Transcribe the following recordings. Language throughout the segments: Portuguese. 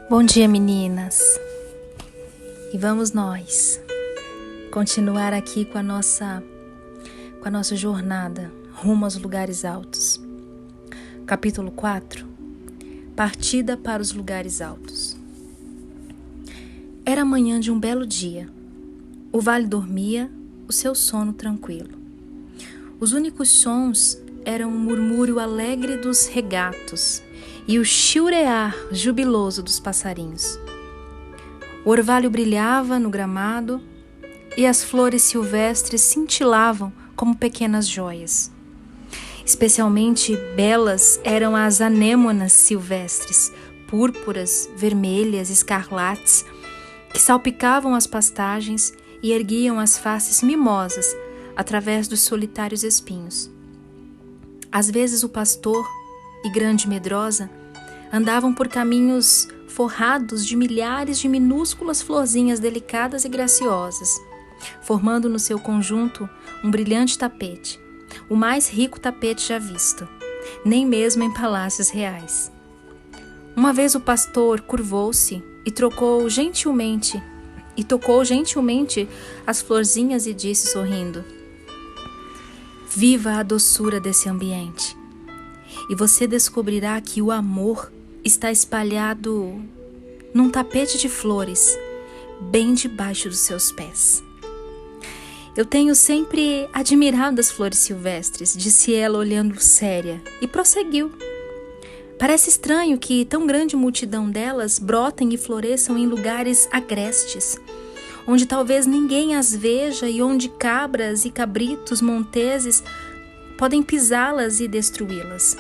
Bom dia, meninas! E vamos nós continuar aqui com a nossa jornada rumo aos lugares altos. Capítulo 4: Partida para os lugares altos. Era manhã de um belo dia. O vale dormia o seu sono tranquilo. Os únicos sons eram o murmúrio alegre dos regatos e o chilrear jubiloso dos passarinhos. O orvalho brilhava no gramado e as flores silvestres cintilavam como pequenas joias. Especialmente belas eram as anêmonas silvestres, púrpuras, vermelhas, escarlates, que salpicavam as pastagens e erguiam as faces mimosas através dos solitários espinhos. Às vezes o pastor e Grande Medrosa andavam por caminhos forrados de milhares de minúsculas florzinhas delicadas e graciosas, formando no seu conjunto um brilhante tapete, o mais rico tapete já visto, nem mesmo em palácios reais. Uma vez o pastor curvou-se e tocou gentilmente as florzinhas e disse sorrindo: "Viva a doçura desse ambiente, e você descobrirá que o amor está espalhado num tapete de flores, bem debaixo dos seus pés." "Eu tenho sempre admirado as flores silvestres", disse ela olhando séria, e prosseguiu: "Parece estranho que tão grande multidão delas brotem e floresçam em lugares agrestes, onde talvez ninguém as veja e onde cabras e cabritos monteses podem pisá-las e destruí-las.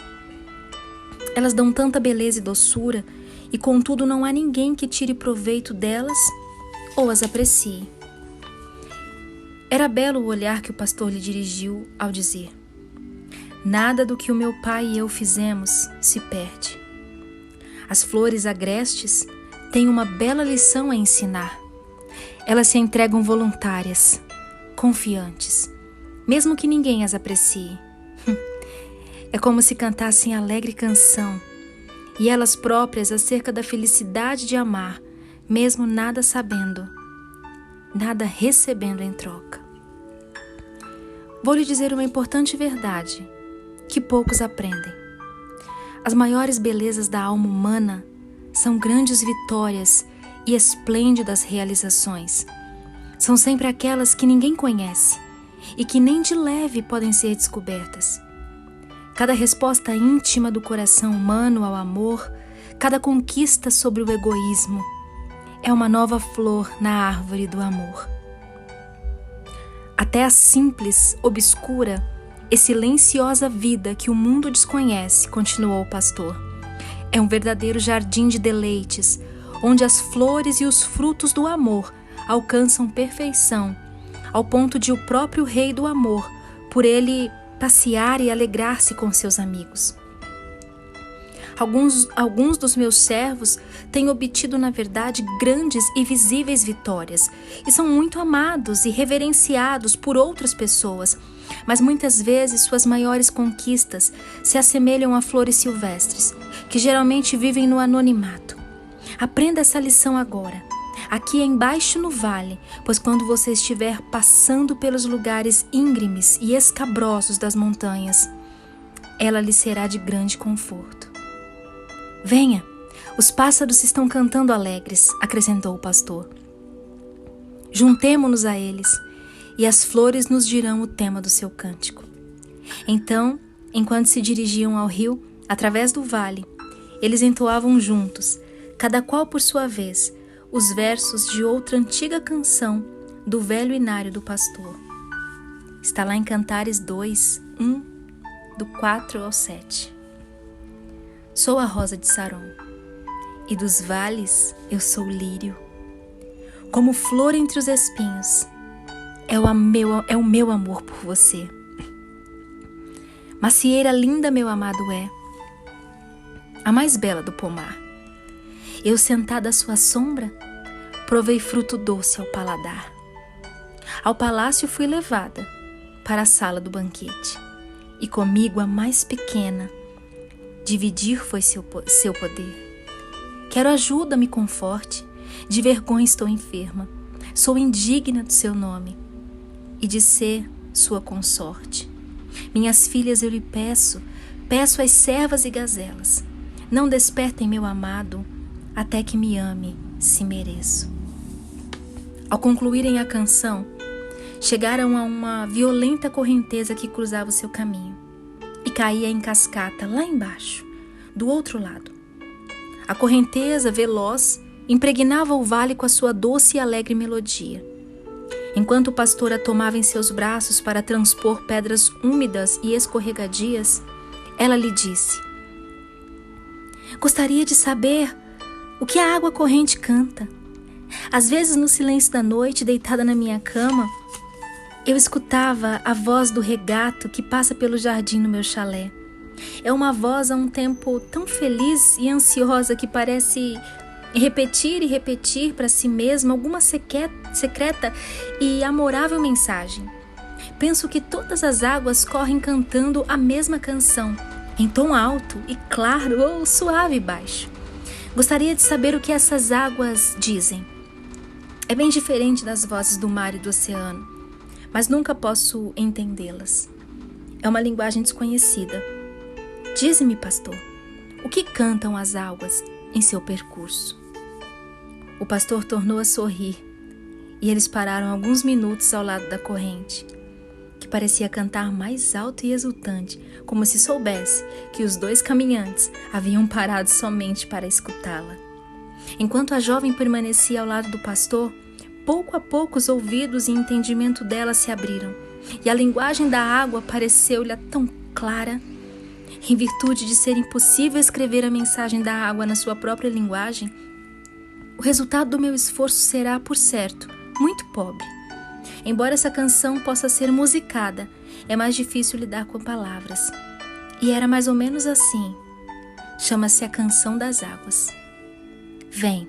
Elas dão tanta beleza e doçura, e contudo não há ninguém que tire proveito delas ou as aprecie." Era belo o olhar que o pastor lhe dirigiu ao dizer: "Nada do que o meu pai e eu fizemos se perde. As flores agrestes têm uma bela lição a ensinar. Elas se entregam voluntárias, confiantes, mesmo que ninguém as aprecie. É como se cantassem alegre canção, e elas próprias acerca da felicidade de amar, mesmo nada sabendo, nada recebendo em troca. Vou lhe dizer uma importante verdade, que poucos aprendem. As maiores belezas da alma humana são grandes vitórias e esplêndidas realizações. São sempre aquelas que ninguém conhece e que nem de leve podem ser descobertas. Cada resposta íntima do coração humano ao amor, cada conquista sobre o egoísmo, é uma nova flor na árvore do amor. Até a simples, obscura e silenciosa vida que o mundo desconhece", continuou o pastor, "é um verdadeiro jardim de deleites, onde as flores e os frutos do amor alcançam perfeição, ao ponto de o próprio rei do amor, por ele passear e alegrar-se com seus amigos. Alguns dos meus servos têm obtido, na verdade, grandes e visíveis vitórias, e são muito amados e reverenciados por outras pessoas, mas muitas vezes suas maiores conquistas se assemelham a flores silvestres, que geralmente vivem no anonimato. Aprenda essa lição agora, aqui embaixo no vale, pois quando você estiver passando pelos lugares íngremes e escabrosos das montanhas, ela lhe será de grande conforto." "Venha, os pássaros estão cantando alegres", acrescentou o pastor. "Juntemo-nos a eles, e as flores nos dirão o tema do seu cântico." Então, enquanto se dirigiam ao rio, através do vale, eles entoavam juntos, cada qual por sua vez, os versos de outra antiga canção do velho inário do pastor. Está lá em Cantares 2, 1, do 4 ao 7. "Sou a rosa de Saron, e dos vales eu sou o lírio. Como flor entre os espinhos, é o meu amor por você. Macieira linda meu amado é, a mais bela do pomar. Eu sentada à sua sombra, provei fruto doce ao paladar. Ao palácio fui levada, para a sala do banquete, e comigo a mais pequena, dividir foi seu poder. Quero ajuda, me conforte. De vergonha estou enferma. Sou indigna do seu nome e de ser sua consorte. Minhas filhas eu lhe peço às servas e gazelas. Não despertem meu amado, até que me ame, se mereço. Ao concluírem a canção, chegaram a uma violenta correnteza que cruzava o seu caminho e caía em cascata lá embaixo, do outro lado. A correnteza, veloz, impregnava o vale com a sua doce e alegre melodia. Enquanto o pastor a tomava em seus braços para transpor pedras úmidas e escorregadias, ela lhe disse: gostaria de saber o que a água corrente canta. Às vezes, no silêncio da noite, deitada na minha cama, eu escutava a voz do regato que passa pelo jardim no meu chalé. É uma voz a um tempo tão feliz e ansiosa que parece repetir e repetir para si mesma alguma secreta e amorável mensagem. Penso que todas as águas correm cantando a mesma canção, em tom alto e claro ou suave e baixo. Gostaria de saber o que essas águas dizem. É bem diferente das vozes do mar e do oceano, mas nunca posso entendê-las. É uma linguagem desconhecida. Dize-me, pastor, o que cantam as águas em seu percurso? O pastor tornou a sorrir e eles pararam alguns minutos ao lado da corrente, que parecia cantar mais alto e exultante, como se soubesse que os dois caminhantes haviam parado somente para escutá-la. Enquanto a jovem permanecia ao lado do pastor, pouco a pouco os ouvidos e entendimento dela se abriram, e a linguagem da água pareceu-lhe tão clara. Em virtude de ser impossível escrever a mensagem da água na sua própria linguagem, o resultado do meu esforço será, por certo, muito pobre. Embora essa canção possa ser musicada, é mais difícil lidar com palavras. E era mais ou menos assim. Chama-se a Canção das Águas. Vem,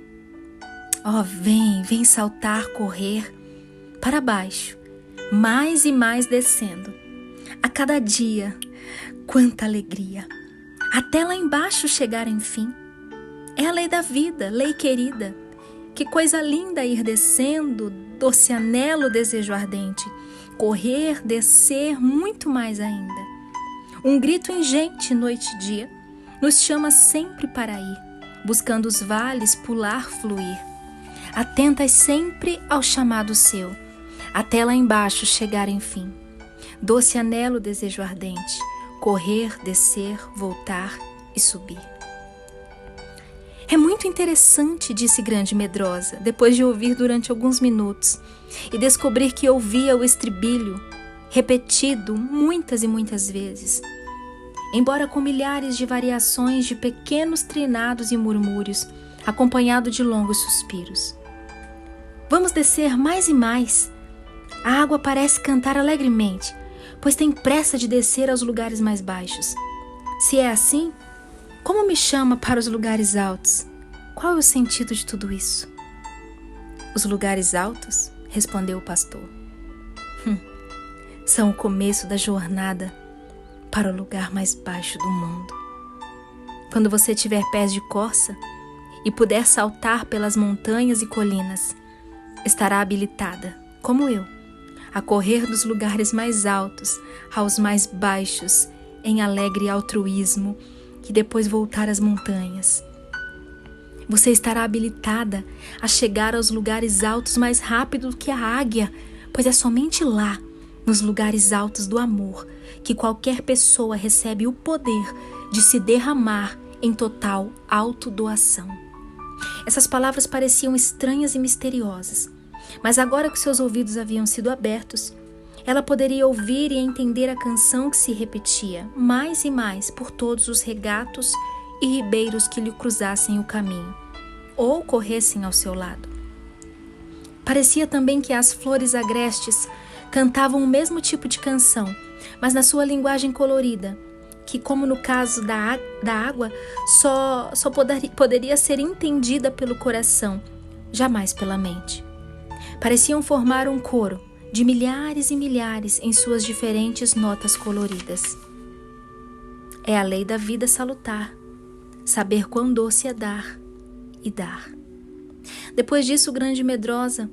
vem saltar, correr para baixo, mais e mais descendo. A cada dia, quanta alegria! Até lá embaixo chegar, enfim. É a lei da vida, lei querida. Que coisa linda ir descendo, doce anelo, desejo ardente. Correr, descer, muito mais ainda. Um grito ingente, noite e dia, nos chama sempre para ir, buscando os vales, pular, fluir. Atentas sempre ao chamado seu, até lá embaixo chegar enfim. Doce anelo, desejo ardente. Correr, descer, voltar e subir. É muito interessante, disse Grande Medrosa, depois de ouvir durante alguns minutos e descobrir que ouvia o estribilho repetido muitas e muitas vezes, embora com milhares de variações de pequenos trinados e murmúrios, acompanhado de longos suspiros. Vamos descer mais e mais. A água parece cantar alegremente, pois tem pressa de descer aos lugares mais baixos. Se é assim, como me chama para os lugares altos? Qual é o sentido de tudo isso? Os lugares altos, respondeu o pastor, são o começo da jornada para o lugar mais baixo do mundo. Quando você tiver pés de corça e puder saltar pelas montanhas e colinas, estará habilitada, como eu, a correr dos lugares mais altos aos mais baixos em alegre altruísmo e depois voltar às montanhas. Você estará habilitada a chegar aos lugares altos mais rápido do que a águia, pois é somente lá, nos lugares altos do amor, que qualquer pessoa recebe o poder de se derramar em total autodoação. Essas palavras pareciam estranhas e misteriosas, mas agora que seus ouvidos haviam sido abertos, ela poderia ouvir e entender a canção que se repetia mais e mais por todos os regatos e ribeiros que lhe cruzassem o caminho ou corressem ao seu lado. Parecia também que as flores agrestes cantavam o mesmo tipo de canção, mas na sua linguagem colorida, que, como no caso da água, só poderia ser entendida pelo coração, jamais pela mente. Pareciam formar um coro de milhares e milhares em suas diferentes notas coloridas. É a lei da vida salutar, saber quão doce é dar e dar. Depois disso, Grande Medrosa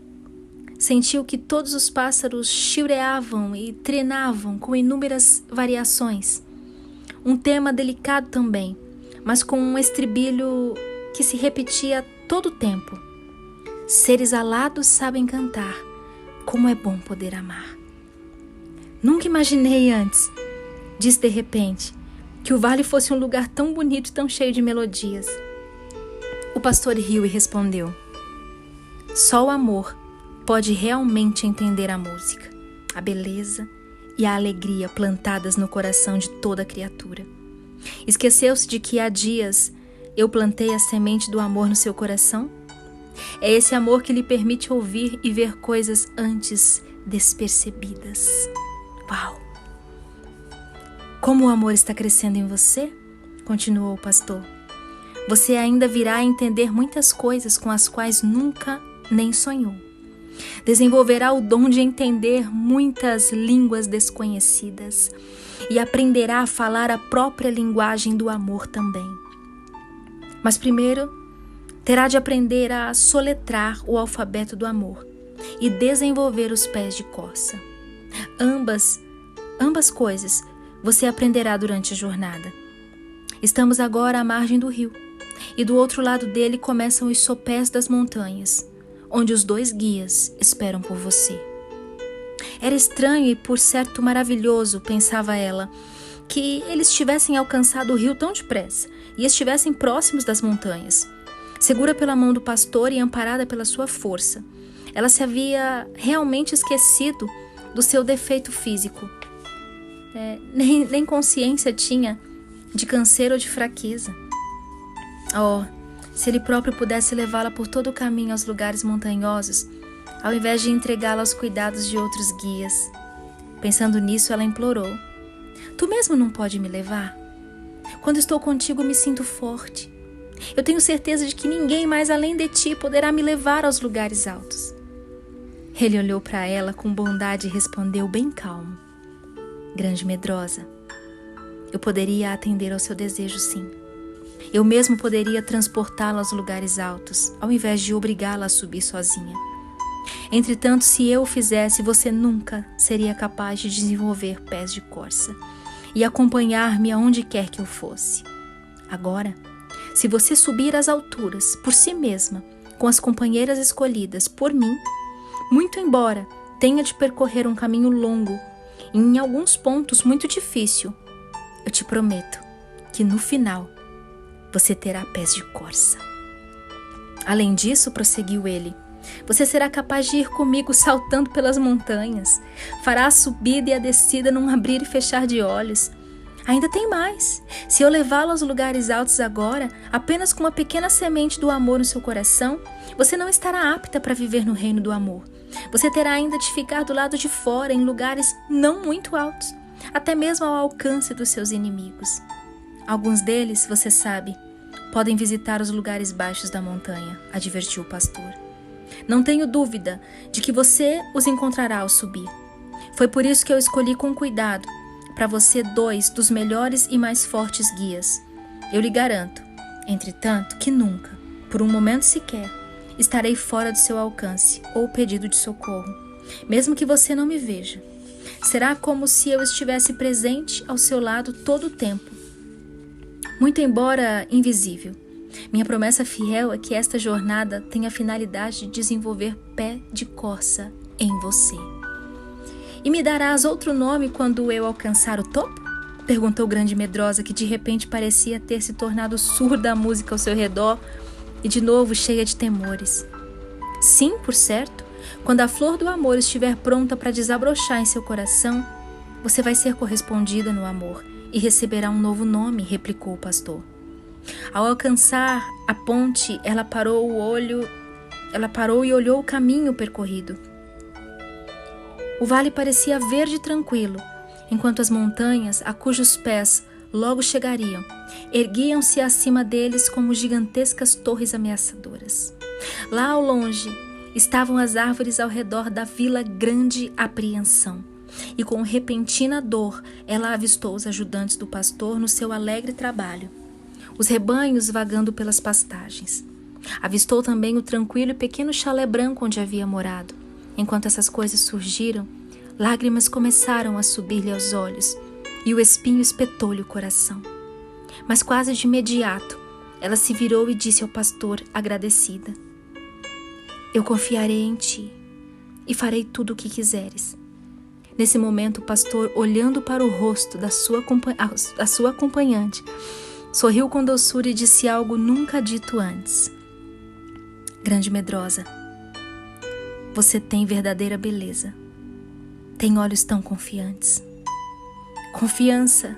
sentiu que todos os pássaros chiureavam e trenavam com inúmeras variações. Um tema delicado também, mas com um estribilho que se repetia todo o tempo. Seres alados sabem cantar, como é bom poder amar. Nunca imaginei antes, disse de repente, que o vale fosse um lugar tão bonito e tão cheio de melodias. O pastor riu e respondeu: só o amor pode realmente entender a música, a beleza e a alegria plantadas no coração de toda criatura. Esqueceu-se de que há dias eu plantei a semente do amor no seu coração? É esse amor que lhe permite ouvir e ver coisas antes despercebidas. Uau! Como o amor está crescendo em você? Continuou o pastor. Você ainda virá a entender muitas coisas com as quais nunca nem sonhou. Desenvolverá o dom de entender muitas línguas desconhecidas e aprenderá a falar a própria linguagem do amor também. Mas primeiro, terá de aprender a soletrar o alfabeto do amor e desenvolver os pés de corça. Ambas coisas você aprenderá durante a jornada. Estamos agora à margem do rio e do outro lado dele começam os sopés das montanhas, onde os 2 guias esperam por você. Era estranho e, por certo, maravilhoso, pensava ela, que eles tivessem alcançado o rio tão depressa e estivessem próximos das montanhas. Segura pela mão do pastor e amparada pela sua força, ela se havia realmente esquecido do seu defeito físico. Nem consciência tinha de canseiro ou de fraqueza. Oh, se ele próprio pudesse levá-la por todo o caminho aos lugares montanhosos, ao invés de entregá-la aos cuidados de outros guias. Pensando nisso, ela implorou: tu mesmo não pode me levar? Quando estou contigo, me sinto forte. Eu tenho certeza de que ninguém mais além de ti poderá me levar aos lugares altos. Ele olhou para ela com bondade e respondeu bem calmo: Grande Medrosa, eu poderia atender ao seu desejo, sim. Eu mesmo poderia transportá-la aos lugares altos, ao invés de obrigá-la a subir sozinha. Entretanto, se eu o fizesse, você nunca seria capaz de desenvolver pés de corça e acompanhar-me aonde quer que eu fosse. Agora, se você subir às alturas por si mesma, com as companheiras escolhidas por mim, muito embora tenha de percorrer um caminho longo e em alguns pontos muito difícil, eu te prometo que no final você terá pés de corça. Além disso, prosseguiu ele, você será capaz de ir comigo saltando pelas montanhas, fará a subida e a descida num abrir e fechar de olhos. Ainda tem mais. Se eu levá-lo aos lugares altos agora, apenas com uma pequena semente do amor no seu coração, você não estará apta para viver no reino do amor. Você terá ainda de ficar do lado de fora, em lugares não muito altos, até mesmo ao alcance dos seus inimigos. Alguns deles, você sabe, podem visitar os lugares baixos da montanha, advertiu o pastor. Não tenho dúvida de que você os encontrará ao subir. Foi por isso que eu escolhi com cuidado para você 2 dos melhores e mais fortes guias. Eu lhe garanto, entretanto, que nunca, por um momento sequer, estarei fora do seu alcance ou pedido de socorro, mesmo que você não me veja. Será como se eu estivesse presente ao seu lado todo o tempo, muito embora invisível. Minha promessa fiel é que esta jornada tenha a finalidade de desenvolver pé de corça em você. E me darás outro nome quando eu alcançar o topo? Perguntou Grande Medrosa, que de repente parecia ter se tornado surda à música ao seu redor e de novo cheia de temores. Sim, por certo, quando a flor do amor estiver pronta para desabrochar em seu coração, você vai ser correspondida no amor e receberá um novo nome, replicou o pastor. Ao alcançar a ponte, ela parou e olhou o caminho percorrido. O vale parecia verde e tranquilo, enquanto as montanhas, a cujos pés logo chegariam, erguiam-se acima deles como gigantescas torres ameaçadoras. Lá ao longe estavam as árvores ao redor da Vila Grande Apreensão, e com repentina dor ela avistou os ajudantes do pastor no seu alegre trabalho, os rebanhos vagando pelas pastagens. Avistou também o tranquilo e pequeno chalé branco onde havia morado. Enquanto essas coisas surgiram, lágrimas começaram a subir-lhe aos olhos e o espinho espetou-lhe o coração. Mas quase de imediato, ela se virou e disse ao pastor, agradecida: eu confiarei em ti e farei tudo o que quiseres. Nesse momento, o pastor, olhando para o rosto da sua acompanhante, sorriu com doçura e disse algo nunca dito antes. Grande medrosa, você tem verdadeira beleza. Tem olhos tão confiantes. Confiança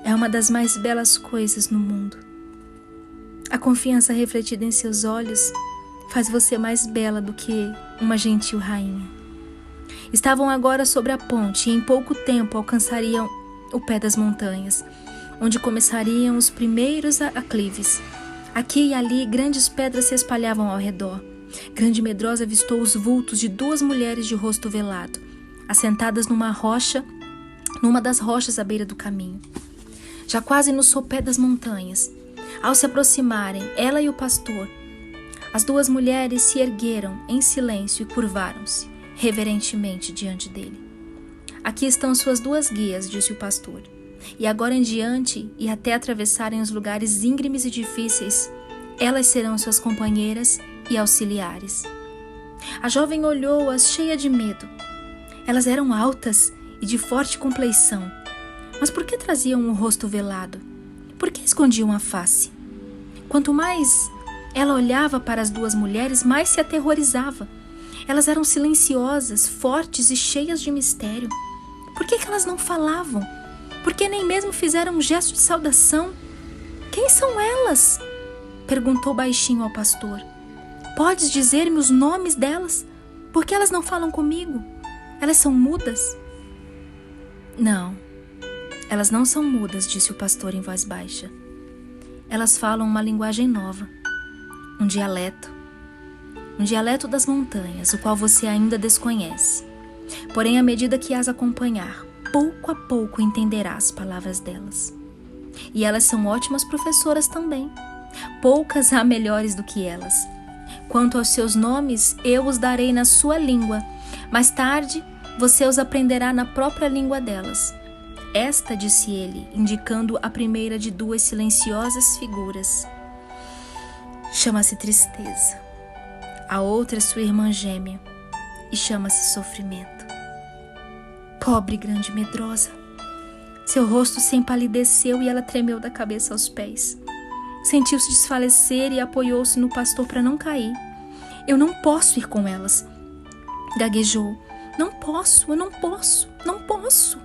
é uma das mais belas coisas no mundo. A confiança refletida em seus olhos faz você mais bela do que uma gentil rainha. Estavam agora sobre a ponte e em pouco tempo alcançariam o pé das montanhas, onde começariam os primeiros aclives. Aqui e ali grandes pedras se espalhavam ao redor. Grande Medrosa avistou os vultos de 2 mulheres de rosto velado, assentadas numa das rochas à beira do caminho. Já quase no sopé das montanhas, ao se aproximarem, ela e o pastor, as 2 mulheres se ergueram em silêncio e curvaram-se reverentemente diante dele. Aqui estão suas 2 guias, disse o pastor, e agora em diante e até atravessarem os lugares íngremes e difíceis, elas serão suas companheiras e auxiliares. A jovem olhou-as cheia de medo. Elas eram altas e de forte compleição. Mas por que traziam um rosto velado? Por que escondiam a face? Quanto mais ela olhava para as 2 mulheres, mais se aterrorizava. Elas eram silenciosas, fortes e cheias de mistério. Por que elas não falavam? Por que nem mesmo fizeram um gesto de saudação? Quem são elas? Perguntou baixinho ao pastor. Podes dizer-me os nomes delas? Por que elas não falam comigo? Elas são mudas? Não, elas não são mudas, disse o pastor em voz baixa. Elas falam uma linguagem nova, um dialeto das montanhas, o qual você ainda desconhece. Porém, à medida que as acompanhar, pouco a pouco entenderá as palavras delas. E elas são ótimas professoras também. Poucas há melhores do que elas. Quanto aos seus nomes, eu os darei na sua língua. Mais tarde, você os aprenderá na própria língua delas. Esta, disse ele, indicando a primeira de 2 silenciosas figuras, chama-se Tristeza. A outra é sua irmã gêmea e chama-se Sofrimento. Pobre Grande Medrosa! Seu rosto se empalideceu e ela tremeu da cabeça aos pés. Sentiu-se desfalecer e apoiou-se no pastor para não cair. Eu não posso ir com elas, gaguejou. Não posso, eu não posso, não posso.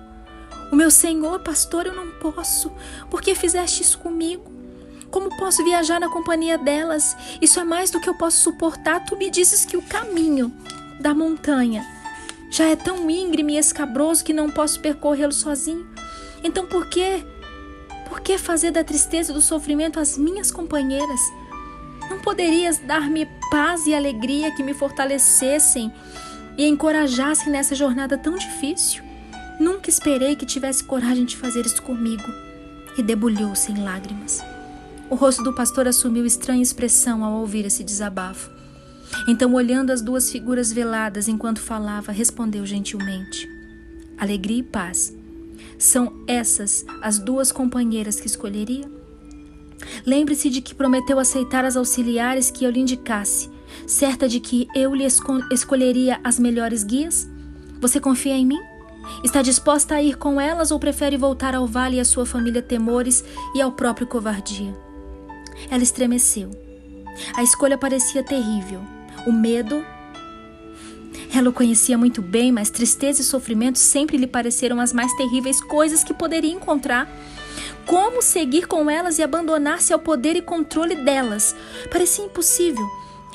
O meu senhor, pastor, eu não posso. Por que fizeste isso comigo? Como posso viajar na companhia delas? Isso é mais do que eu posso suportar. Tu me dizes que o caminho da montanha já é tão íngreme e escabroso que não posso percorrê-lo sozinho. Então por que fazer da tristeza e do sofrimento as minhas companheiras? Não poderias dar-me paz e alegria que me fortalecessem e encorajassem nessa jornada tão difícil? Nunca esperei que tivesse coragem de fazer isso comigo. E debulhou-se em lágrimas. O rosto do pastor assumiu estranha expressão ao ouvir esse desabafo. Então, olhando as 2 figuras veladas enquanto falava, respondeu gentilmente: alegria e paz. São essas as 2 companheiras que escolheria? Lembre-se de que prometeu aceitar as auxiliares que eu lhe indicasse, certa de que eu lhe escolheria as melhores guias? Você confia em mim? Está disposta a ir com elas ou prefere voltar ao vale e à sua família temores e ao próprio covardia? Ela estremeceu. A escolha parecia terrível. O medo... Ela o conhecia muito bem, mas tristeza e sofrimento sempre lhe pareceram as mais terríveis coisas que poderia encontrar. Como seguir com elas e abandonar-se ao poder e controle delas? Parecia impossível.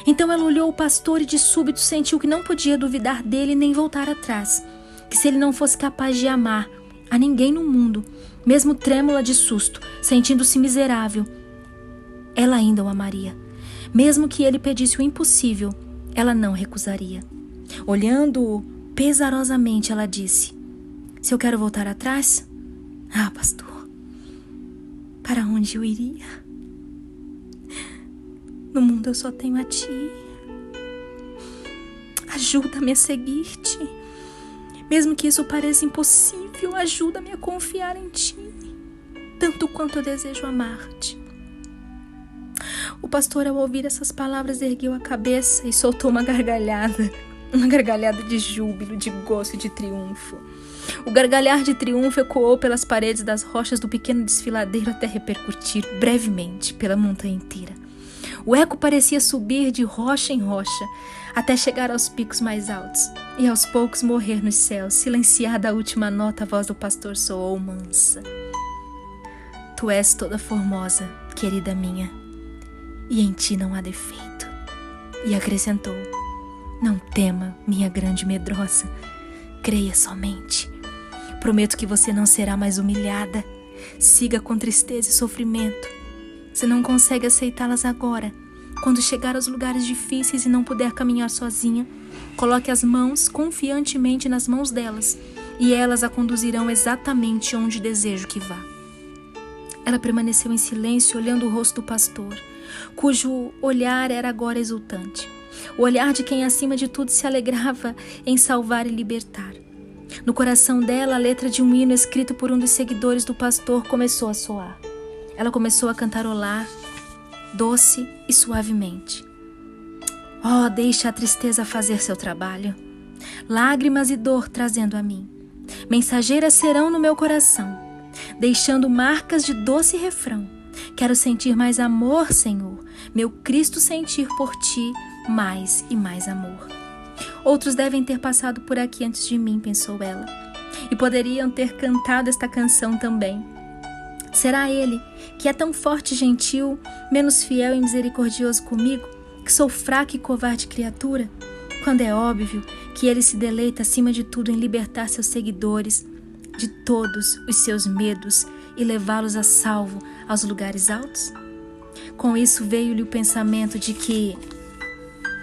Então ela olhou o pastor e de súbito sentiu que não podia duvidar dele nem voltar atrás. Que se ele não fosse capaz de amar a ninguém no mundo, mesmo trêmula de susto, sentindo-se miserável, ela ainda o amaria. Mesmo que ele pedisse o impossível, ela não recusaria. Olhando-o pesarosamente, ela disse: se eu quero voltar atrás? Ah, pastor, para onde eu iria? No mundo eu só tenho a Ti. Ajuda-me a seguir-te. Mesmo que isso pareça impossível, ajuda-me a confiar em Ti, tanto quanto eu desejo amar-te. O pastor, ao ouvir essas palavras, ergueu a cabeça e soltou uma gargalhada de júbilo, de gozo e de triunfo. O gargalhar de triunfo ecoou pelas paredes das rochas do pequeno desfiladeiro até repercutir brevemente pela montanha inteira. O eco parecia subir de rocha em rocha, até chegar aos picos mais altos, e aos poucos morrer nos céus. Silenciada a última nota, a voz do pastor soou mansa. Tu és toda formosa, querida minha, e em ti não há defeito. E acrescentou: não tema, minha grande medrosa, creia somente. Prometo que você não será mais humilhada. Siga com tristeza e sofrimento. Se não consegue aceitá-las agora, quando chegar aos lugares difíceis e não puder caminhar sozinha, coloque as mãos confiantemente nas mãos delas, e elas a conduzirão exatamente onde desejo que vá. Ela permaneceu em silêncio, olhando o rosto do pastor, cujo olhar era agora exultante. O olhar de quem acima de tudo se alegrava em salvar e libertar. No coração dela, a letra de um hino escrito por um dos seguidores do pastor começou a soar. Ela começou a cantarolar, doce e suavemente. Oh, deixa a tristeza fazer seu trabalho. Lágrimas e dor trazendo a mim. Mensageiras serão no meu coração, deixando marcas de doce refrão. Quero sentir mais amor, Senhor, meu Cristo sentir por ti mais e mais amor. Outros devem ter passado por aqui antes de mim, pensou ela, e poderiam ter cantado esta canção também. Será ele, que é tão forte e gentil, menos fiel e misericordioso comigo, que sou fraca e covarde criatura? Quando é óbvio que ele se deleita acima de tudo em libertar seus seguidores de todos os seus medos e levá-los a salvo aos lugares altos? Com isso veio-lhe o pensamento de que,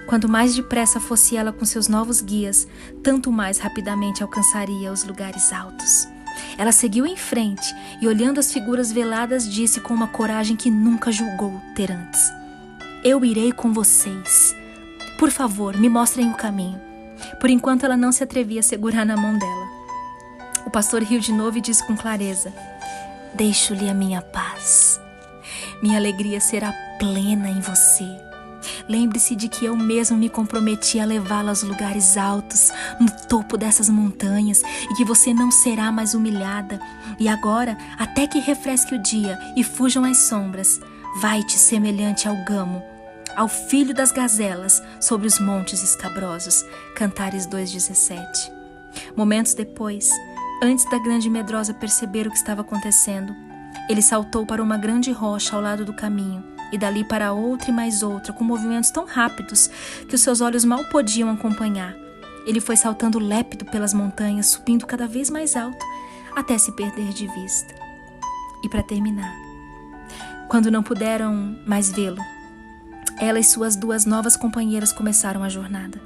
quanto mais depressa fosse ela com seus novos guias, tanto mais rapidamente alcançaria os lugares altos. Ela seguiu em frente e, olhando as figuras veladas, disse com uma coragem que nunca julgou ter antes: eu irei com vocês. Por favor, me mostrem o caminho. Por enquanto ela não se atrevia a segurar na mão dela. O pastor riu de novo e disse com clareza: deixo-lhe a minha paz. Minha alegria será plena em você. Lembre-se de que eu mesmo me comprometi a levá-la aos lugares altos, no topo dessas montanhas, e que você não será mais humilhada. E agora, até que refresque o dia e fujam as sombras, vai-te semelhante ao gamo, ao filho das gazelas, sobre os montes escabrosos. Cantares 2:17. Momentos depois, antes da grande medrosa perceber o que estava acontecendo, ele saltou para uma grande rocha ao lado do caminho, e dali para outra e mais outra, com movimentos tão rápidos que os seus olhos mal podiam acompanhar. Ele foi saltando lépido pelas montanhas, subindo cada vez mais alto, até se perder de vista. E para terminar, quando não puderam mais vê-lo, ela e suas duas novas companheiras começaram a jornada.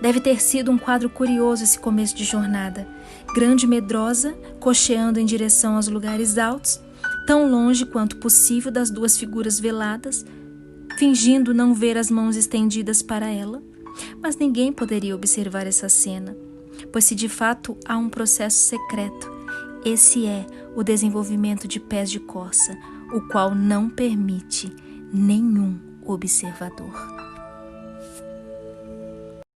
Deve ter sido um quadro curioso esse começo de jornada. Grande medrosa, cocheando em direção aos lugares altos, tão longe quanto possível das duas figuras veladas, fingindo não ver as mãos estendidas para ela. Mas ninguém poderia observar essa cena, pois se de fato há um processo secreto, esse é o desenvolvimento de pés de corça, o qual não permite nenhum observador.